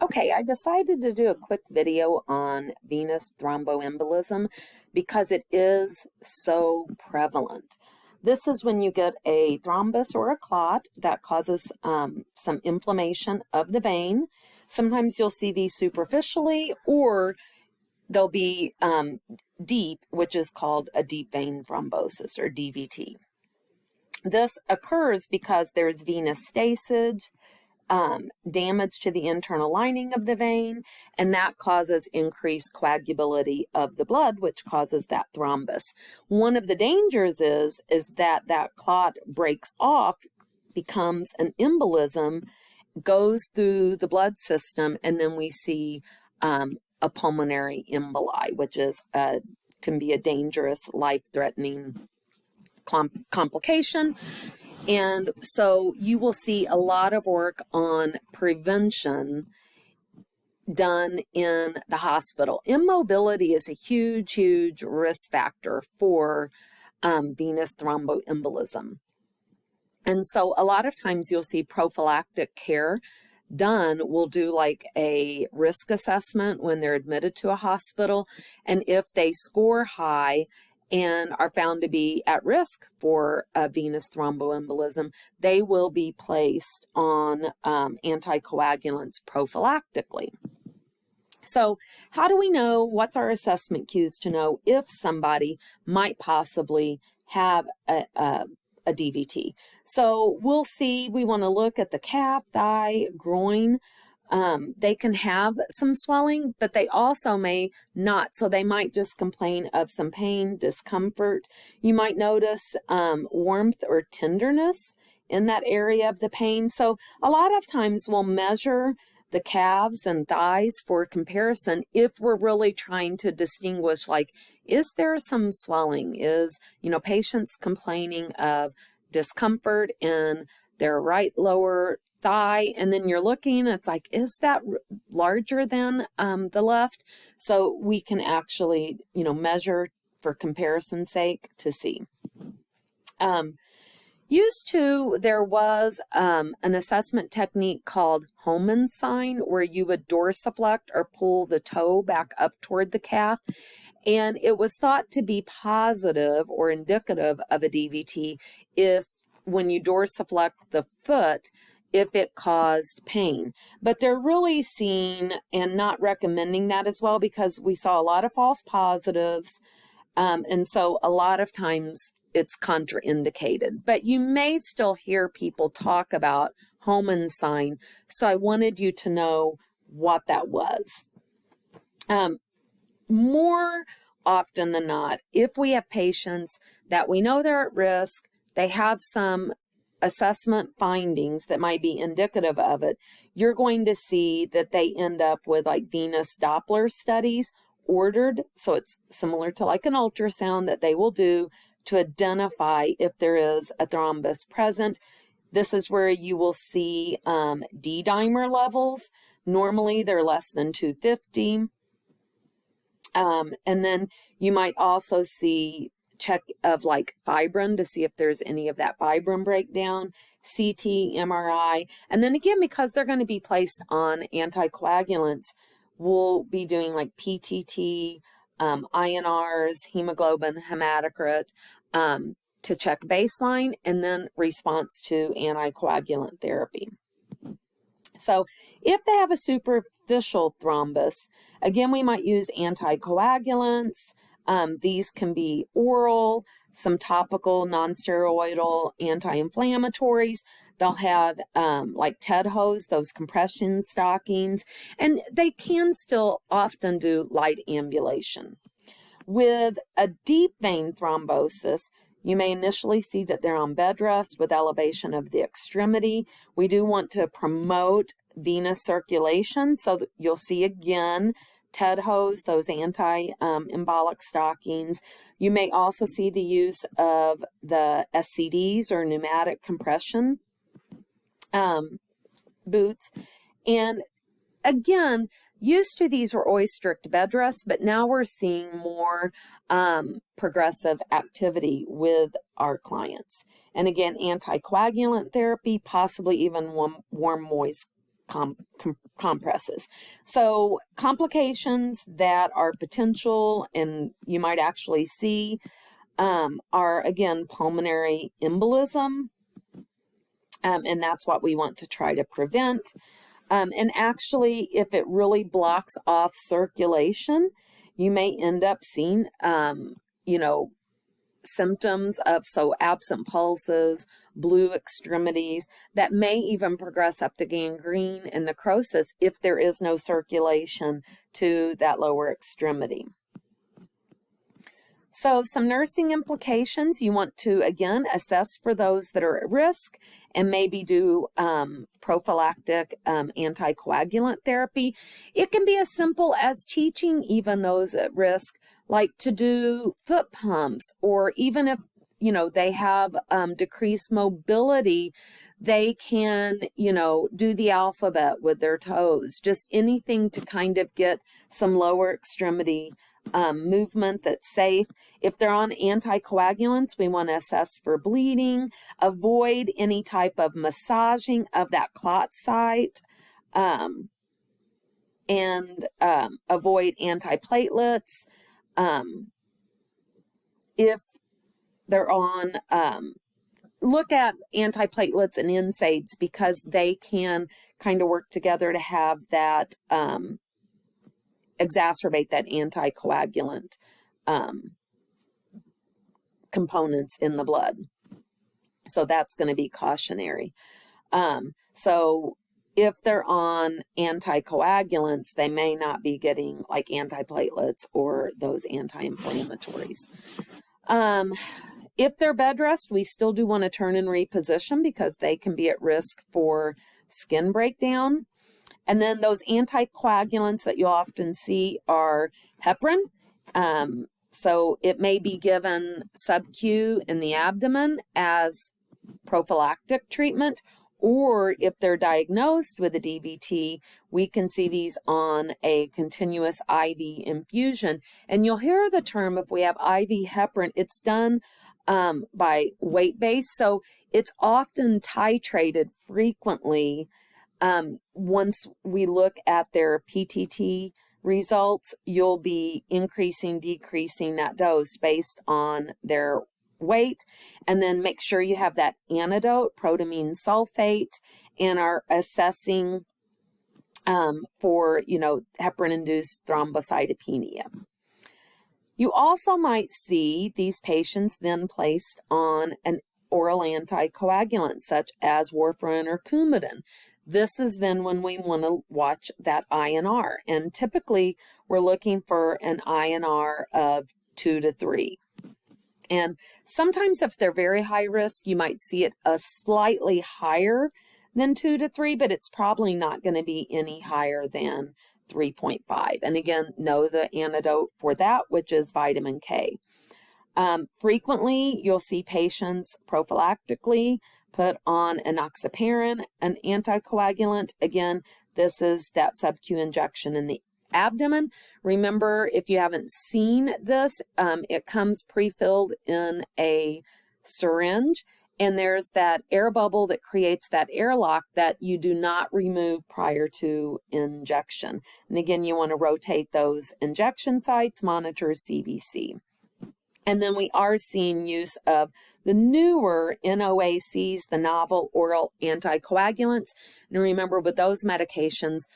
Okay, I decided to do a quick video on venous thromboembolism because it is so prevalent. This is when you get a thrombus or a clot that causes some inflammation of the vein. Sometimes you'll see these superficially, or they'll be deep, which is called a deep vein thrombosis or DVT. This occurs because there's venous stasis, damage to the internal lining of the vein, and that causes increased coagulability of the blood, which causes that thrombus. One of the dangers is that that clot breaks off, becomes an embolism, goes through the blood system, and then we see a pulmonary emboli, which is can be a dangerous, life-threatening complication. And so you will see a lot of work on prevention done in the hospital. Immobility is a huge, huge risk factor for venous thromboembolism. And so a lot of times you'll see prophylactic care done. We'll do like a risk assessment when they're admitted to a hospital. And if they score high and are found to be at risk for venous thromboembolism, they will be placed on anticoagulants prophylactically. So how do we know? What's our assessment cues to know if somebody might possibly have a DVT? So we'll see, we want to look at the calf, thigh, groin. They can have some swelling, but they also may not. So they might just complain of some pain, discomfort. You might notice warmth or tenderness in that area of the pain. So a lot of times we'll measure the calves and thighs for comparison if we're really trying to distinguish, like, is there some swelling? Is, patients complaining of discomfort in their right lower thigh, and then you're looking, it's like, is that larger than the left? So we can actually, measure for comparison's sake to see. There was an assessment technique called Homan's sign, where you would dorsiflect or pull the toe back up toward the calf. And it was thought to be positive or indicative of a DVT when you dorsiflect the foot, if it caused pain. But they're really seeing and not recommending that as well, because we saw a lot of false positives. And so a lot of times it's contraindicated. But you may still hear people talk about Homan's sign. So I wanted you to know what that was. More often than not, if we have patients that we know they're at risk, they have some assessment findings that might be indicative of it, you're going to see that they end up with like venous Doppler studies ordered. So it's similar to like an ultrasound that they will do to identify if there is a thrombus present. This is where you will see D-dimer levels. Normally they're less than 250. And then you might also see check of like fibrin to see if there's any of that fibrin breakdown, CT, MRI. And then again, because they're going to be placed on anticoagulants, we'll be doing like PTT, INRs, hemoglobin, hematocrit, to check baseline, and then response to anticoagulant therapy. So if they have a superficial thrombus, again, we might use anticoagulants. These can be oral, some topical, non-steroidal anti-inflammatories. They'll have like TED hose, those compression stockings, and they can still often do light ambulation. With a deep vein thrombosis, you may initially see that they're on bed rest with elevation of the extremity. We do want to promote venous circulation, so that you'll see again TED hose, those anti-embolic stockings. You may also see the use of the SCDs or pneumatic compression boots. And again, used to these were always strict bed rest, but now we're seeing more progressive activity with our clients. And again, anticoagulant therapy, possibly even warm moist compresses. So complications that are potential and you might actually see are, again, pulmonary embolism, and that's what we want to try to prevent. And actually, if it really blocks off circulation, you may end up seeing, symptoms of absent pulses, blue extremities, that may even progress up to gangrene and necrosis if there is no circulation to that lower extremity. So some nursing implications, you want to, again, assess for those that are at risk and maybe do prophylactic anticoagulant therapy. It can be as simple as teaching even those at risk, like to do foot pumps, or even if, they have decreased mobility, they can, do the alphabet with their toes, just anything to kind of get some lower extremity movement that's safe. If they're on anticoagulants, we want to assess for bleeding, avoid any type of massaging of that clot site, and avoid antiplatelets. If they're on, look at antiplatelets and NSAIDs, because they can kind of work together to have that exacerbate that anticoagulant components in the blood. So that's going to be cautionary. So if they're on anticoagulants, they may not be getting like antiplatelets or those anti-inflammatories. If they're bed rest, we still do want to turn and reposition because they can be at risk for skin breakdown. And then those anticoagulants that you often see are heparin. So it may be given sub-Q in the abdomen as prophylactic treatment, or if they're diagnosed with a DVT, we can see these on a continuous IV infusion. And you'll hear the term, if we have IV heparin, it's done by weight base. So it's often titrated frequently. Once we look at their PTT results, you'll be increasing, decreasing that dose based on their weight, and then make sure you have that antidote, protamine sulfate, and are assessing for, heparin-induced thrombocytopenia. You also might see these patients then placed on an oral anticoagulant, such as warfarin or Coumadin. This is then when we want to watch that INR, and typically we're looking for an INR of 2 to 3. And sometimes if they're very high risk, you might see it a slightly higher than 2 to 3, but it's probably not going to be any higher than 3.5. And again, know the antidote for that, which is vitamin K. Frequently, you'll see patients prophylactically put on enoxaparin, an anticoagulant. Again, this is that sub-Q injection in the abdomen. Remember, if you haven't seen this, it comes pre-filled in a syringe, and there's that air bubble that creates that airlock that you do not remove prior to injection. And again, you want to rotate those injection sites, monitor CBC. And then we are seeing use of the newer NOACs, the novel oral anticoagulants. And remember, with those medications,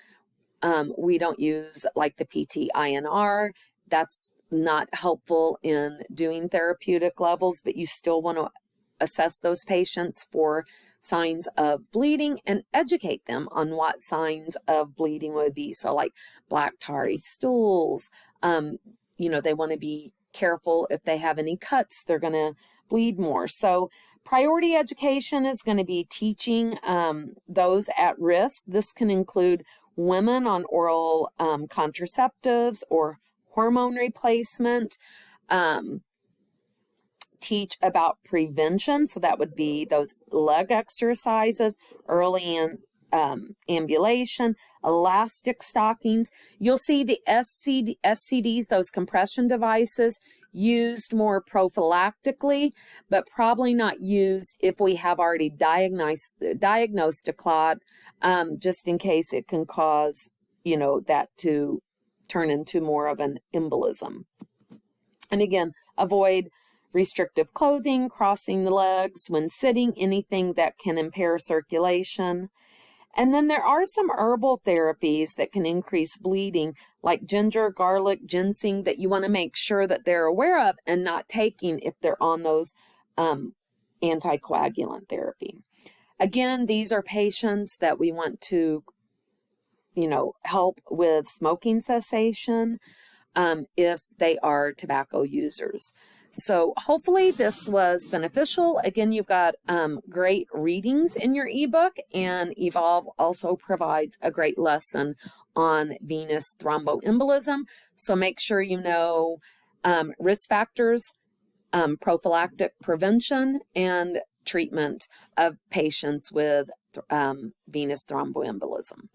we don't use like the PT-INR. That's not helpful in doing therapeutic levels, but you still want to assess those patients for signs of bleeding and educate them on what signs of bleeding would be. So like black tarry stools, they want to be careful if they have any cuts, they're going to bleed more. So priority education is going to be teaching those at risk. This can include women on oral contraceptives or hormone replacement. Teach about prevention, so that would be those leg exercises early in ambulation, elastic stockings. You'll see the SCDs, those compression devices, used more prophylactically, but probably not used if we have already diagnosed a clot, just in case it can cause, that to turn into more of an embolism. And again, avoid restrictive clothing, crossing the legs when sitting, anything that can impair circulation. And then there are some herbal therapies that can increase bleeding, like ginger, garlic, ginseng, that you want to make sure that they're aware of and not taking if they're on those anticoagulant therapy. Again, these are patients that we want to, help with smoking cessation if they are tobacco users. So hopefully this was beneficial. Again, you've got great readings in your ebook, and Evolve also provides a great lesson on venous thromboembolism. So make sure you know risk factors, prophylactic prevention, and treatment of patients with venous thromboembolism.